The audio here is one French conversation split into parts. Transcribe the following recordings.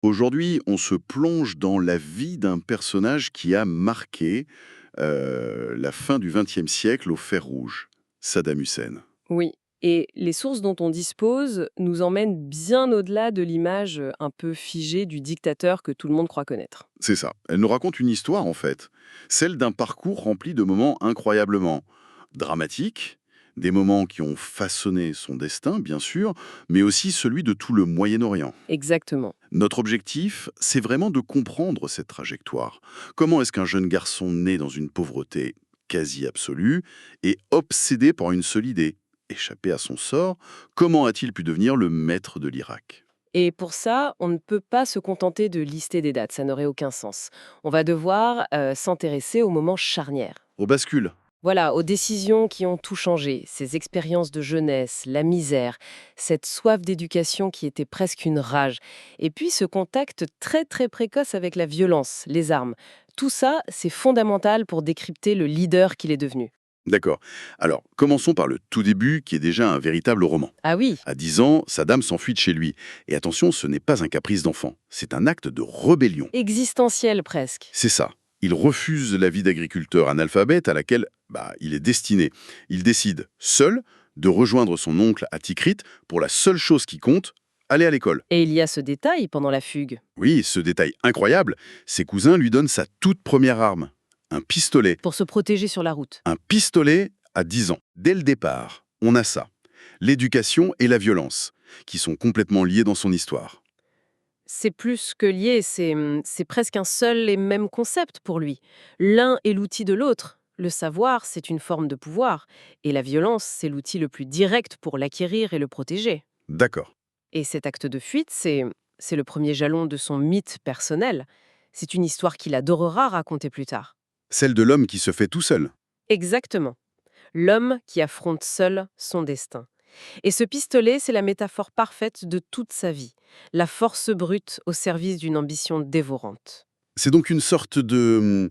Aujourd'hui, on se plonge dans la vie d'un personnage qui a marqué la fin du XXe siècle au fer rouge, Saddam Hussein. Oui, et les sources dont on dispose nous emmènent bien au-delà de l'image un peu figée du dictateur que tout le monde croit connaître. C'est ça. Elle nous raconte une histoire, en fait, celle d'un parcours rempli de moments incroyablement dramatiques, des moments qui ont façonné son destin, bien sûr, mais aussi celui de tout le Moyen-Orient. Exactement. Notre objectif, c'est vraiment de comprendre cette trajectoire. Comment est-ce qu'un jeune garçon né dans une pauvreté quasi absolue et obsédé par une seule idée, échappé à son sort, comment a-t-il pu devenir le maître de l'Irak? Et pour ça, on ne peut pas se contenter de lister des dates, ça n'aurait aucun sens. On va devoir s'intéresser au moment charnière. Au bascule. Voilà, aux décisions qui ont tout changé, ces expériences de jeunesse, la misère, cette soif d'éducation qui était presque une rage, et puis ce contact très très précoce avec la violence, les armes. Tout ça, c'est fondamental pour décrypter le leader qu'il est devenu. D'accord. Alors, commençons par le tout début, qui est déjà un véritable roman. Ah oui, À 10 ans, Saddam s'enfuit de chez lui. Et attention, ce n'est pas un caprice d'enfant, c'est un acte de rébellion. existentiel presque. C'est ça. Il refuse la vie d'agriculteur analphabète à laquelle il est destiné. Il décide, seul, de rejoindre son oncle à Tikrit pour la seule chose qui compte, aller à l'école. Et il y a ce détail pendant la fugue. Oui, ce détail incroyable, ses cousins lui donnent sa toute première arme, un pistolet. Pour se protéger sur la route. Un pistolet à 10 ans. Dès le départ, on a ça. L'éducation et la violence, qui sont complètement liées dans son histoire. C'est plus que lié, c'est presque un seul et même concept pour lui. L'un est l'outil de l'autre. Le savoir, c'est une forme de pouvoir, et la violence, c'est l'outil le plus direct pour l'acquérir et le protéger. D'accord. Et cet acte de fuite, c'est le premier jalon de son mythe personnel. C'est une histoire qu'il adorera raconter plus tard. Celle de l'homme qui se fait tout seul. Exactement. L'homme qui affronte seul son destin. Et ce pistolet, c'est la métaphore parfaite de toute sa vie. La force brute au service d'une ambition dévorante. C'est donc une sorte de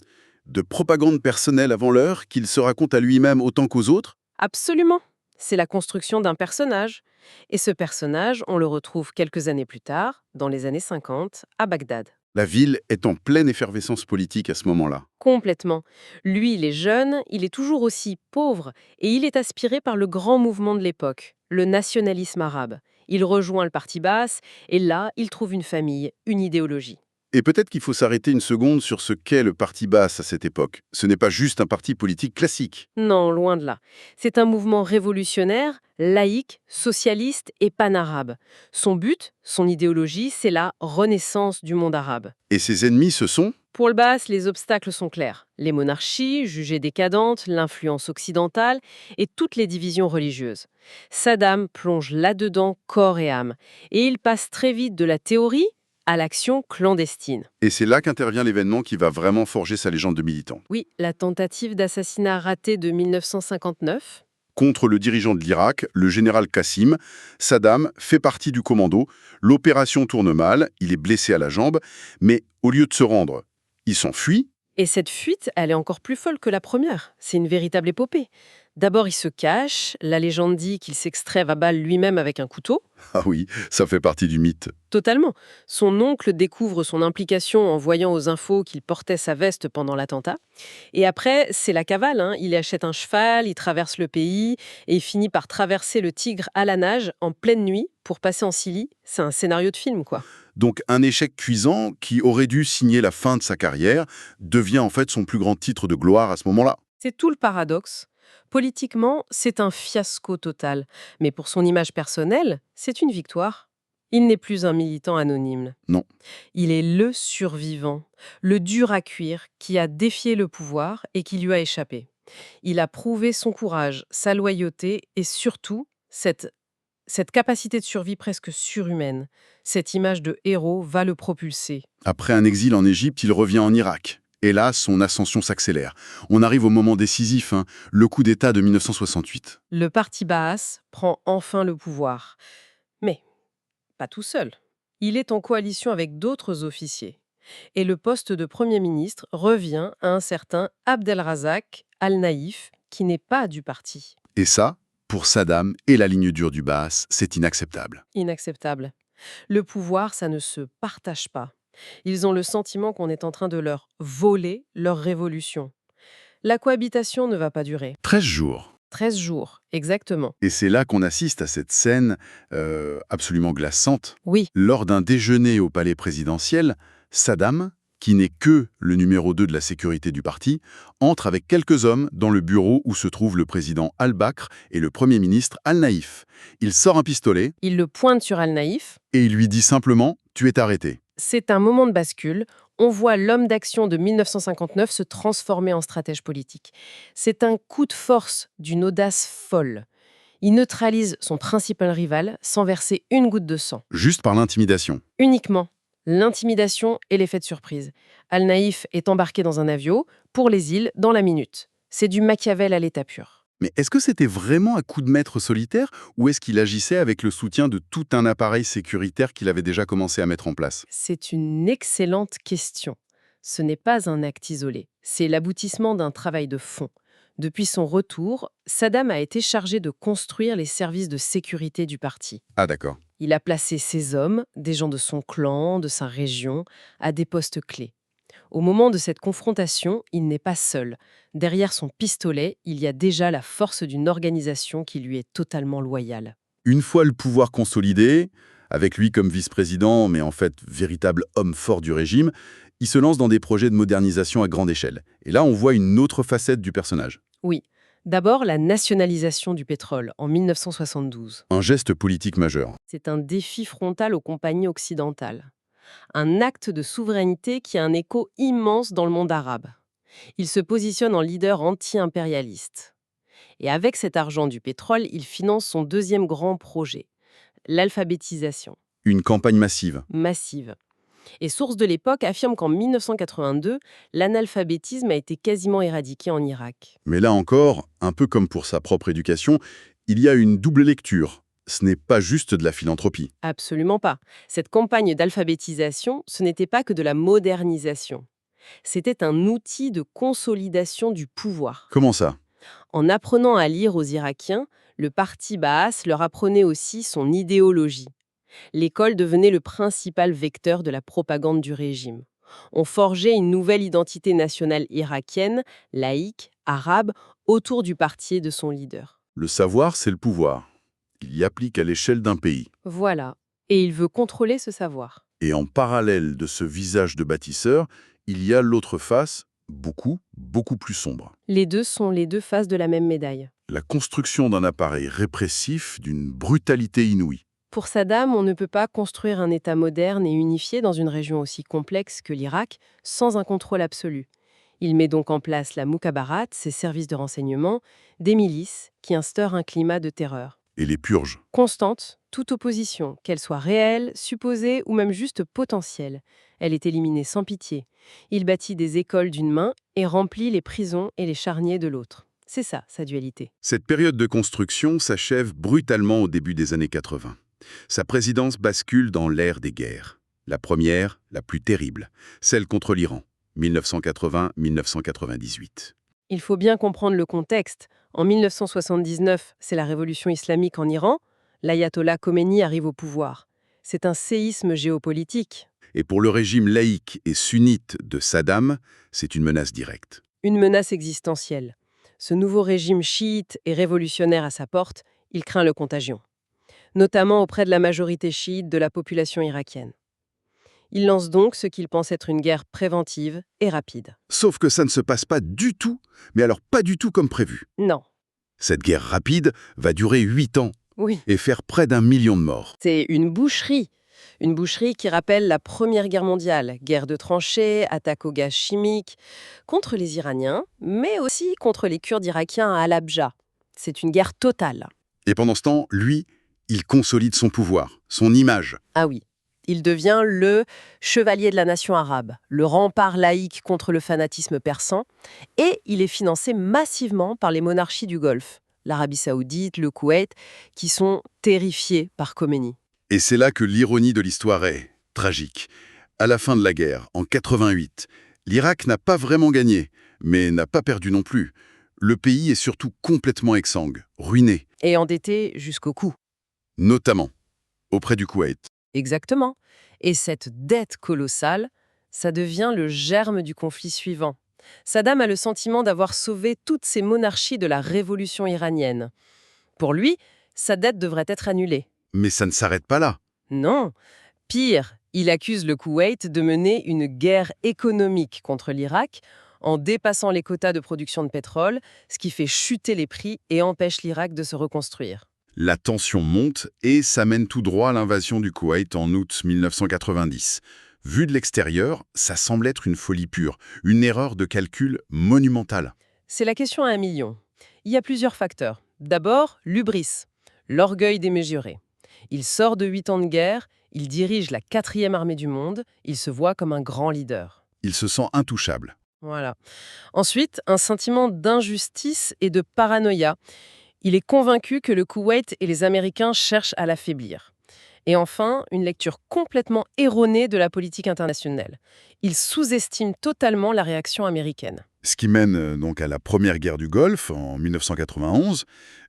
propagande personnelle avant l'heure qu'il se raconte à lui-même autant qu'aux autres. Absolument. C'est la construction d'un personnage. Et ce personnage, on le retrouve quelques années plus tard, dans les années 50, à Bagdad. La ville est en pleine effervescence politique à ce moment-là. Complètement. Lui, il est jeune, il est toujours aussi pauvre, et il est aspiré par le grand mouvement de l'époque, le nationalisme arabe. Il rejoint le parti Baas, et là, il trouve une famille, une idéologie. Et peut-être qu'il faut s'arrêter une seconde sur ce qu'est le parti basse à cette époque. Ce n'est pas juste un parti politique classique. Non, loin de là. C'est un mouvement révolutionnaire, laïque, socialiste et panarabe. Son but, son idéologie, c'est la renaissance du monde arabe. Et ses ennemis, ce sont... Pour le Baas, les obstacles sont clairs. Les monarchies, jugées décadentes, l'influence occidentale et toutes les divisions religieuses. Saddam plonge là-dedans corps et âme. Et il passe très vite de la théorie à l'action clandestine. Et c'est là qu'intervient l'événement qui va vraiment forger sa légende de militant. Oui, la tentative d'assassinat ratée de 1959. Contre le dirigeant de l'Irak, le général Qassim, Saddam fait partie du commando. L'opération tourne mal, il est blessé à la jambe, mais au lieu de se rendre, il s'enfuit. Et cette fuite, elle est encore plus folle que la première. C'est une véritable épopée. D'abord, il se cache. La légende dit qu'il s'extrève à balle lui-même avec un couteau. Ah oui, ça fait partie du mythe. Totalement. Son oncle découvre son implication en voyant aux infos qu'il portait sa veste pendant l'attentat. Et après, c'est la cavale, hein. Il achète un cheval, il traverse le pays et il finit par traverser le Tigre à la nage en pleine nuit pour passer en Syrie. C'est un scénario de film, quoi. Donc un échec cuisant qui aurait dû signer la fin de sa carrière devient en fait son plus grand titre de gloire à ce moment-là. C'est tout le paradoxe. Politiquement, c'est un fiasco total. Mais pour son image personnelle, c'est une victoire. Il n'est plus un militant anonyme. Non. Il est le survivant, le dur à cuire qui a défié le pouvoir et qui lui a échappé. Il a prouvé son courage, sa loyauté et surtout cette capacité de survie presque surhumaine. Cette image de héros va le propulser. Après un exil en Égypte, il revient en Irak. Et là, son ascension s'accélère. On arrive au moment décisif, le coup d'État de 1968. Le parti Baas prend enfin le pouvoir. Mais pas tout seul. Il est en coalition avec d'autres officiers. Et le poste de Premier ministre revient à un certain Abdelrazak Al-Naïf, qui n'est pas du parti. Et ça, pour Saddam et la ligne dure du Baas, c'est inacceptable. Inacceptable. Le pouvoir, ça ne se partage pas. Ils ont le sentiment qu'on est en train de leur voler leur révolution. La cohabitation ne va pas durer. 13 jours. 13 jours, exactement. Et c'est là qu'on assiste à cette scène absolument glaçante. Oui, Lors d'un déjeuner au palais présidentiel, Saddam, qui n'est que le numéro 2 de la sécurité du parti, entre avec quelques hommes dans le bureau où se trouvent le président al-Bakr et le premier ministre al-Naïf. Il sort un pistolet il le pointe sur Al-Naïf. et il lui dit simplement « Tu es arrêté ». C'est un moment de bascule. On voit l'homme d'action de 1959 se transformer en stratège politique. C'est un coup de force d'une audace folle. Il neutralise son principal rival sans verser une goutte de sang. Juste par l'intimidation. Uniquement l'intimidation et l'effet de surprise. Al-Naïf est embarqué dans un avion pour les îles dans la minute. C'est du Machiavel à l'état pur. Mais est-ce que c'était vraiment un coup de maître solitaire ou est-ce qu'il agissait avec le soutien de tout un appareil sécuritaire qu'il avait déjà commencé à mettre en place? C'est une excellente question. Ce n'est pas un acte isolé, c'est l'aboutissement d'un travail de fond. Depuis son retour, Saddam a été chargé de construire les services de sécurité du parti. Ah d'accord. Il a placé ses hommes, des gens de son clan, de sa région, à des postes clés. Au moment de cette confrontation, il n'est pas seul. Derrière son pistolet, il y a déjà la force d'une organisation qui lui est totalement loyale. Une fois le pouvoir consolidé, avec lui comme vice-président, mais en fait véritable homme fort du régime, il se lance dans des projets de modernisation à grande échelle. Et là, on voit une autre facette du personnage. Oui. D'abord, la nationalisation du pétrole en 1972. Un geste politique majeur. C'est un défi frontal aux compagnies occidentales. Un acte de souveraineté qui a un écho immense dans le monde arabe. Il se positionne en leader anti-impérialiste. Et avec cet argent du pétrole, il finance son deuxième grand projet, l'alphabétisation Une campagne massive. massive. Et Source de l'époque affirme qu'en 1982, l'analphabétisme a été quasiment éradiqué en Irak. Mais là encore, un peu comme pour sa propre éducation, il y a une double lecture. Ce n'est pas juste de la philanthropie. Absolument pas. Cette campagne d'alphabétisation, ce n'était pas que de la modernisation. C'était un outil de consolidation du pouvoir. Comment ça? En apprenant à lire aux Irakiens, le parti Baas leur apprenait aussi son idéologie. L'école devenait le principal vecteur de la propagande du régime. On forgeait une nouvelle identité nationale irakienne, laïque, arabe, autour du parti et de son leader. Le savoir, c'est le pouvoir. Il y applique à l'échelle d'un pays. Voilà. Et il veut contrôler ce savoir. Et en parallèle de ce visage de bâtisseur, il y a l'autre face, beaucoup plus sombre. Les deux sont les deux faces de la même médaille. La construction d'un appareil répressif d'une brutalité inouïe. Pour Saddam, on ne peut pas construire un État moderne et unifié dans une région aussi complexe que l'Irak sans un contrôle absolu. Il met donc en place la Mukhabarat, ses services de renseignement, des milices qui instaurent un climat de terreur. Et les purges. Constante, toute opposition, qu'elle soit réelle, supposée ou même juste potentielle, elle est éliminée sans pitié. Il bâtit des écoles d'une main et remplit les prisons et les charniers de l'autre. C'est ça, sa dualité. Cette période de construction s'achève brutalement au début des années 80. Sa présidence bascule dans l'ère des guerres. La première, la plus terrible, celle contre l'Iran, 1980-1998. Il faut bien comprendre le contexte. En 1979, c'est la révolution islamique en Iran. L'ayatollah Khomeini arrive au pouvoir. C'est un séisme géopolitique. Et pour le régime laïque et sunnite de Saddam, c'est une menace directe. Une menace existentielle. Ce nouveau régime chiite et révolutionnaire à sa porte, il craint le contagion. Notamment auprès de la majorité chiite de la population irakienne. Il lance donc ce qu'il pense être une guerre préventive et rapide. Sauf que ça ne se passe pas du tout, mais alors pas du tout comme prévu. Non. Cette guerre rapide va durer 8 ans Oui. et faire près d'1 million de morts. C'est une boucherie. Une boucherie qui rappelle la Première Guerre mondiale. Guerre de tranchées, attaque au gaz chimique, contre les Iraniens, mais aussi contre les Kurdes irakiens à Al-Abja. C'est une guerre totale. Et pendant ce temps, lui, il consolide son pouvoir, son image. Ah oui. Il devient le chevalier de la nation arabe, le rempart laïque contre le fanatisme persan, et il est financé massivement par les monarchies du Golfe, l'Arabie saoudite, le Koweït, qui sont terrifiés par Khomeini. Et c'est là que l'ironie de l'histoire est tragique. À la fin de la guerre, en 88, l'Irak n'a pas vraiment gagné, mais n'a pas perdu non plus. Le pays est surtout complètement exsangue, ruiné, Et endetté jusqu'au cou. notamment auprès du Koweït. Exactement. Et cette dette colossale, ça devient le germe du conflit suivant. Saddam a le sentiment d'avoir sauvé toutes ces monarchies de la révolution iranienne. Pour lui, sa dette devrait être annulée. Mais ça ne s'arrête pas là. Non. Pire, il accuse le Koweït de mener une guerre économique contre l'Irak en dépassant les quotas de production de pétrole, ce qui fait chuter les prix et empêche l'Irak de se reconstruire. La tension monte et ça mène tout droit à l'invasion du Koweït en août 1990. Vu de l'extérieur, ça semble être une folie pure, une erreur de calcul monumentale. C'est la question à 1 million. Il y a plusieurs facteurs. D'abord, l'hubris, l'orgueil démesuré. Il sort de 8 ans de guerre, il dirige la 4e armée du monde, il se voit comme un grand leader. Il se sent intouchable. Voilà. Ensuite, un sentiment d'injustice et de paranoïa. Il est convaincu que le Koweït et les Américains cherchent à l'affaiblir. Et enfin, une lecture complètement erronée de la politique internationale. Il sous-estime totalement la réaction américaine. Ce qui mène donc à la première guerre du Golfe en 1991,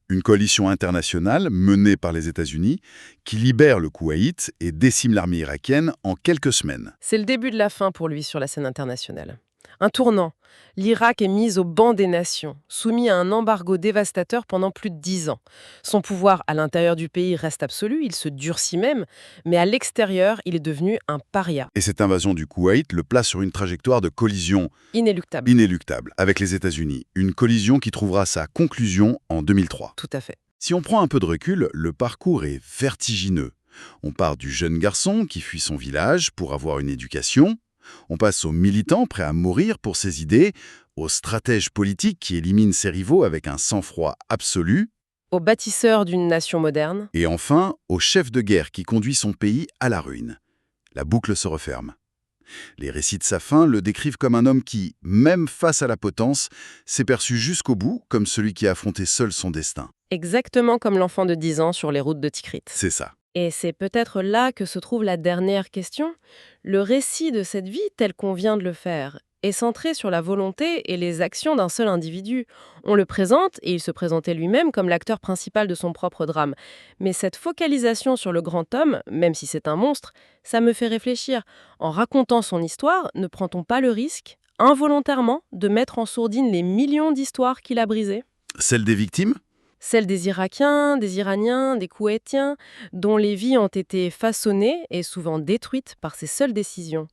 une coalition internationale menée par les États-Unis qui libère le Koweït et décime l'armée irakienne en quelques semaines. C'est le début de la fin pour lui sur la scène internationale. Un tournant. L'Irak est mis au banc des nations, soumis à un embargo dévastateur pendant plus de 10 ans. Son pouvoir à l'intérieur du pays reste absolu, il se durcit même, mais à l'extérieur, il est devenu un paria, Et cette invasion du Koweït le place sur une trajectoire de collision inéluctable. inéluctable avec les États-Unis. Une collision qui trouvera sa conclusion en 2003. Tout à fait. Si on prend un peu de recul, le parcours est vertigineux. On part du jeune garçon qui fuit son village pour avoir une éducation. On passe au militant prêt à mourir pour ses idées, au stratège politique qui élimine ses rivaux avec un sang-froid absolu, Au bâtisseur d'une nation moderne, et enfin au chef de guerre qui conduit son pays à la ruine. La boucle se referme. Les récits de sa fin le décrivent comme un homme qui, même face à la potence, s'est perçu jusqu'au bout comme celui qui a affronté seul son destin. exactement comme l'enfant de 10 ans sur les routes de Tikrit. C'est ça. Et c'est peut-être là que se trouve la dernière question. Le récit de cette vie, tel qu'on vient de le faire, est centré sur la volonté et les actions d'un seul individu. On le présente, et il se présentait lui-même comme l'acteur principal de son propre drame. Mais cette focalisation sur le grand homme, même si c'est un monstre, ça me fait réfléchir. En racontant son histoire, ne prend-on pas le risque, involontairement, de mettre en sourdine les millions d'histoires qu'il a brisées ? Celle des victimes ? Celles des Irakiens, des Iraniens, des Koweïtiens, dont les vies ont été façonnées et souvent détruites par ses seules décisions.